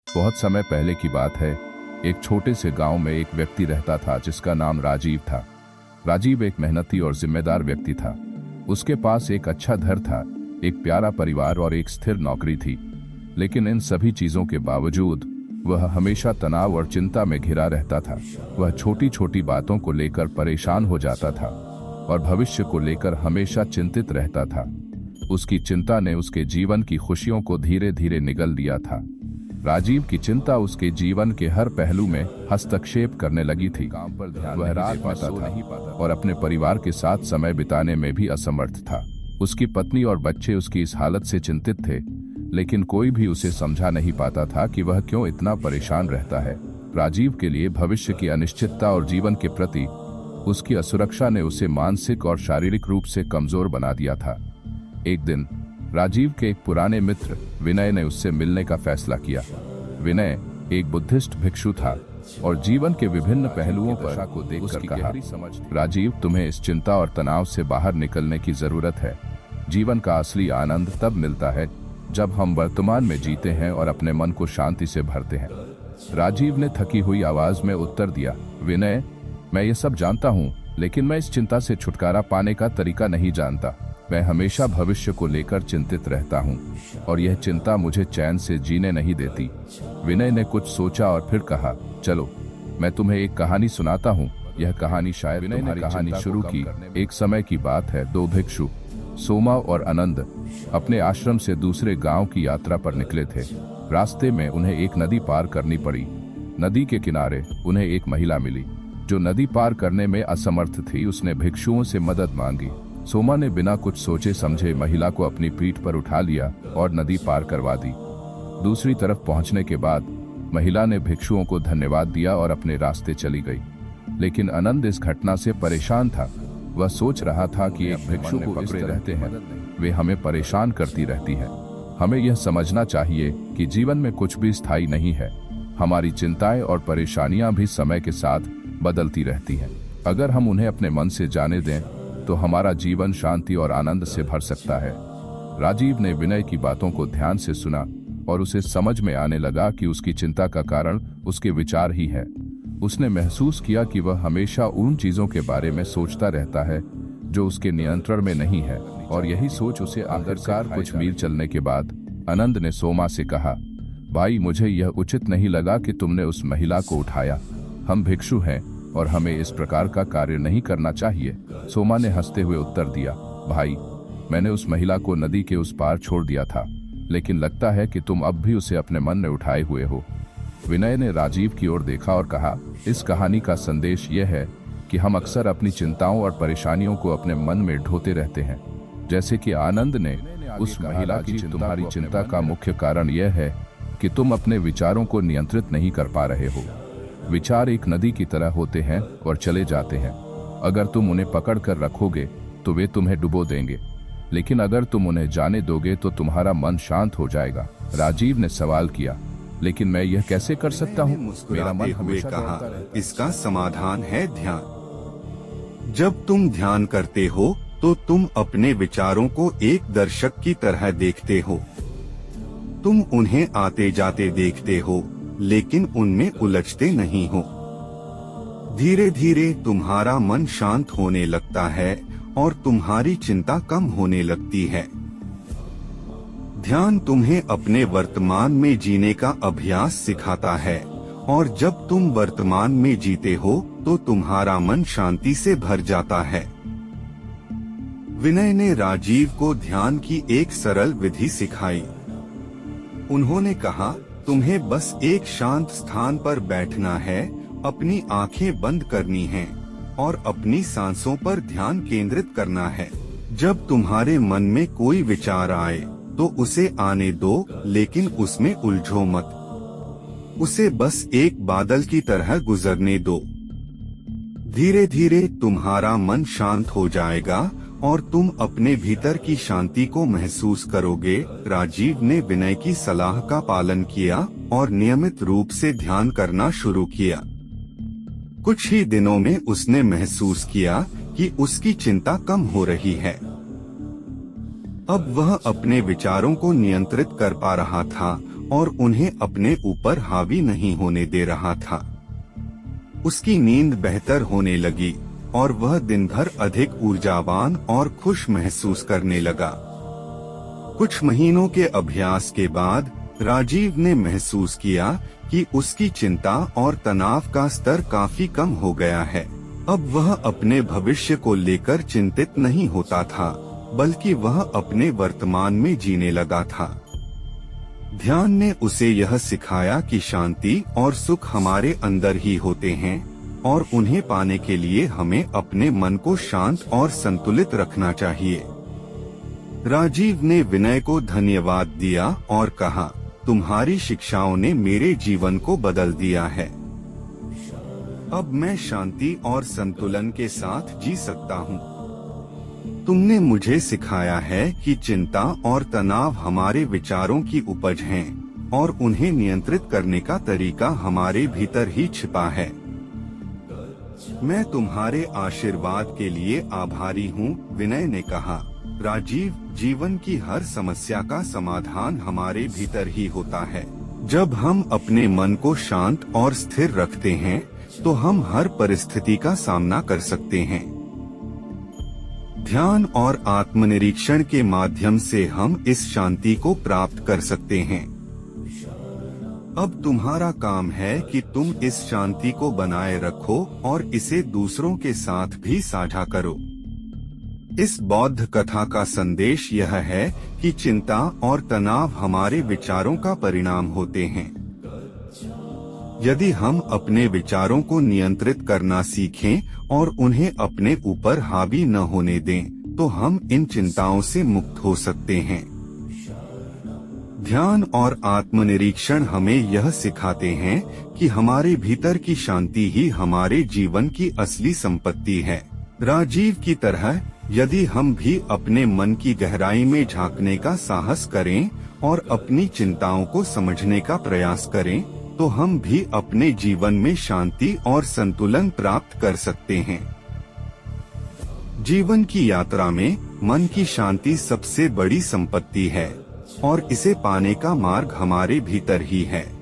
बहुत समय पहले की बात है। एक छोटे से गांव में एक व्यक्ति रहता था जिसका नाम राजीव था। राजीव एक मेहनती और जिम्मेदार व्यक्ति था। उसके पास एक अच्छा घर था, एक प्यारा परिवार और एक स्थिर नौकरी थी। लेकिन इन सभी चीजों के बावजूद वह हमेशा तनाव और चिंता में घिरा रहता था। वह छोटी छोटी बातों को लेकर परेशान हो जाता था और भविष्य को लेकर हमेशा चिंतित रहता था। उसकी चिंता ने उसके जीवन की खुशियों को धीरे धीरे निगल लिया था। राजीव की चिंता उसके जीवन के हर पहलू में हस्तक्षेप करने लगी थी। काम पर ध्यान वह रात में सो नहीं पाता और अपने परिवार के साथ समय बिताने में भी असमर्थ था। उसकी पत्नी और बच्चे उसकी इस हालत से चिंतित थे, लेकिन कोई भी उसे समझा नहीं पाता था कि वह क्यों इतना परेशान रहता है। राजीव के लिए भविष्य की अनिश्चितता और जीवन के प्रति उसकी असुरक्षा ने उसे मानसिक और शारीरिक रूप से कमजोर बना दिया था। एक दिन राजीव के एक पुराने मित्र विनय ने उससे मिलने का फैसला किया। विनय एक बुद्धिस्ट भिक्षु था और जीवन के विभिन्न पहलुओं पर को देखकर कहा, राजीव, तुम्हें इस चिंता और तनाव से बाहर निकलने की जरूरत है। जीवन का असली आनंद तब मिलता है जब हम वर्तमान में जीते हैं और अपने मन को शांति से भरते हैं। राजीव ने थकी हुई आवाज में उत्तर दिया, विनय, मैं ये सब जानता हूँ, लेकिन मैं इस चिंता से छुटकारा पाने का तरीका नहीं जानता। मैं हमेशा भविष्य को लेकर चिंतित रहता हूँ और यह चिंता मुझे चैन से जीने नहीं देती। विनय ने कुछ सोचा और फिर कहा, चलो मैं तुम्हें एक कहानी सुनाता हूँ। यह कहानी शायद विनय ने कहानी शुरू की। एक समय की बात है, दो भिक्षु सोमा और आनंद अपने आश्रम से दूसरे गांव की यात्रा पर निकले थे। रास्ते में उन्हें एक नदी पार करनी पड़ी। नदी के किनारे उन्हें एक महिला मिली जो नदी पार करने में असमर्थ थी। उसने भिक्षुओं से मदद मांगी। सोमा ने बिना कुछ सोचे समझे महिला को अपनी पीठ पर उठा लिया और नदी पार करवा दी। दूसरी तरफ पहुंचने के बाद महिला ने भिक्षुओं को धन्यवाद दिया और अपने रास्ते चली गई। लेकिन आनंद इस घटना से परेशान था। वह सोच रहा था कि एक भिक्षु को पकड़े रहते हैं, वे हमें परेशान करती रहती है। हमें यह समझना चाहिए कि जीवन में कुछ भी स्थायी नहीं है। हमारी चिंताएं और परेशानियां भी समय के साथ बदलती रहती हैं। अगर हम उन्हें अपने मन से जाने दें तो हमारा जीवन शांति और आनंद से भर सकता है। राजीव ने विनय की बातों को ध्यान से सुना और उसे समझ में आने लगा कि उसकी चिंता का कारण उसके विचार ही है। उसने महसूस किया कि वह हमेशा उन चीजों के बारे में सोचता रहता है जो उसके नियंत्रण में नहीं है, और यही सोच उसे आखिरकार कुछ मील चलने के बाद आनंद ने सोमा से कहा, भाई, मुझे यह उचित नहीं लगा कि तुमने उस महिला को उठाया। हम भिक्षु हैं और हमें इस प्रकार का कार्य नहीं करना चाहिए। सोमा ने हंसते हुए उत्तर दिया, भाई, मैंने उस महिला को नदी के उस पार छोड़ दिया था, लेकिन लगता है कि तुम अब भी उसे अपने मन में उठाए हुए हो। विनय ने राजीव की ओर देखा और कहा, इस कहानी का संदेश यह है कि हम अक्सर अपनी चिंताओं और परेशानियों को अपने मन में ढोते रहते हैं। जैसे कि आनंद ने उस महिला की, तुम्हारी चिंता का मुख्य कारण यह है कि तुम अपने विचारों को नियंत्रित नहीं कर पा रहे हो। विचार एक नदी की तरह होते हैं और चले जाते हैं। अगर तुम उन्हें पकड़ कर रखोगे तो वे तुम्हें डुबो देंगे, लेकिन अगर तुम उन्हें जाने दोगे तो तुम्हारा मन शांत हो जाएगा। राजीव ने सवाल किया, लेकिन मैं यह कैसे कर सकता हूँ? मेरा मन हमेशा कहा, इसका समाधान है ध्यान। जब तुम ध्यान करते हो तो तुम अपने विचारों को एक दर्शक की तरह देखते हो। तुम उन्हें आते जाते देखते हो, लेकिन उनमें उलझते नहीं हो। धीरे धीरे तुम्हारा मन शांत होने लगता है और तुम्हारी चिंता कम होने लगती है। ध्यान तुम्हें अपने वर्तमान में जीने का अभ्यास सिखाता है, और जब तुम वर्तमान में जीते हो तो तुम्हारा मन शांति से भर जाता है। विनय ने राजीव को ध्यान की एक सरल विधि सिखाई। उन्होंने कहा, तुम्हें बस एक शांत स्थान पर बैठना है, अपनी आंखें बंद करनी हैं और अपनी सांसों पर ध्यान केंद्रित करना है। जब तुम्हारे मन में कोई विचार आए तो उसे आने दो, लेकिन उसमें उलझो मत। उसे बस एक बादल की तरह गुजरने दो। धीरे धीरे तुम्हारा मन शांत हो जाएगा और तुम अपने भीतर की शांति को महसूस करोगे। राजीव ने विनय की सलाह का पालन किया और नियमित रूप से ध्यान करना शुरू किया। कुछ ही दिनों में उसने महसूस किया कि उसकी चिंता कम हो रही है। अब वह अपने विचारों को नियंत्रित कर पा रहा था और उन्हें अपने ऊपर हावी नहीं होने दे रहा था। उसकी नींद बेहतर होने लगी और वह दिन भर अधिक ऊर्जावान और खुश महसूस करने लगा। कुछ महीनों के अभ्यास के बाद राजीव ने महसूस किया कि उसकी चिंता और तनाव का स्तर काफी कम हो गया है। अब वह अपने भविष्य को लेकर चिंतित नहीं होता था, बल्कि वह अपने वर्तमान में जीने लगा था। ध्यान ने उसे यह सिखाया कि शांति और सुख हमारे अंदर ही होते हैं और उन्हें पाने के लिए हमें अपने मन को शांत और संतुलित रखना चाहिए। राजीव ने विनय को धन्यवाद दिया और कहा, तुम्हारी शिक्षाओं ने मेरे जीवन को बदल दिया है। अब मैं शांति और संतुलन के साथ जी सकता हूँ। तुमने मुझे सिखाया है कि चिंता और तनाव हमारे विचारों की उपज हैं और उन्हें नियंत्रित करने का तरीका हमारे भीतर ही छिपा है। मैं तुम्हारे आशीर्वाद के लिए आभारी हूँ, विनय ने कहा। राजीव, जीवन की हर समस्या का समाधान हमारे भीतर ही होता है। जब हम अपने मन को शांत और स्थिर रखते हैं, तो हम हर परिस्थिति का सामना कर सकते हैं। ध्यान और आत्मनिरीक्षण के माध्यम से हम इस शांति को प्राप्त कर सकते हैं। अब तुम्हारा काम है कि तुम इस शांति को बनाए रखो और इसे दूसरों के साथ भी साझा करो। इस बौद्ध कथा का संदेश यह है कि चिंता और तनाव हमारे विचारों का परिणाम होते हैं। यदि हम अपने विचारों को नियंत्रित करना सीखें और उन्हें अपने ऊपर हावी न होने दें, तो हम इन चिंताओं से मुक्त हो सकते हैं। ध्यान और आत्मनिरीक्षण हमें यह सिखाते हैं कि हमारे भीतर की शांति ही हमारे जीवन की असली संपत्ति है। राजीव की तरह यदि हम भी अपने मन की गहराई में झांकने का साहस करें और अपनी चिंताओं को समझने का प्रयास करें, तो हम भी अपने जीवन में शांति और संतुलन प्राप्त कर सकते हैं। जीवन की यात्रा में मन की शांति सबसे बड़ी संपत्ति है और इसे पाने का मार्ग हमारे भीतर ही है।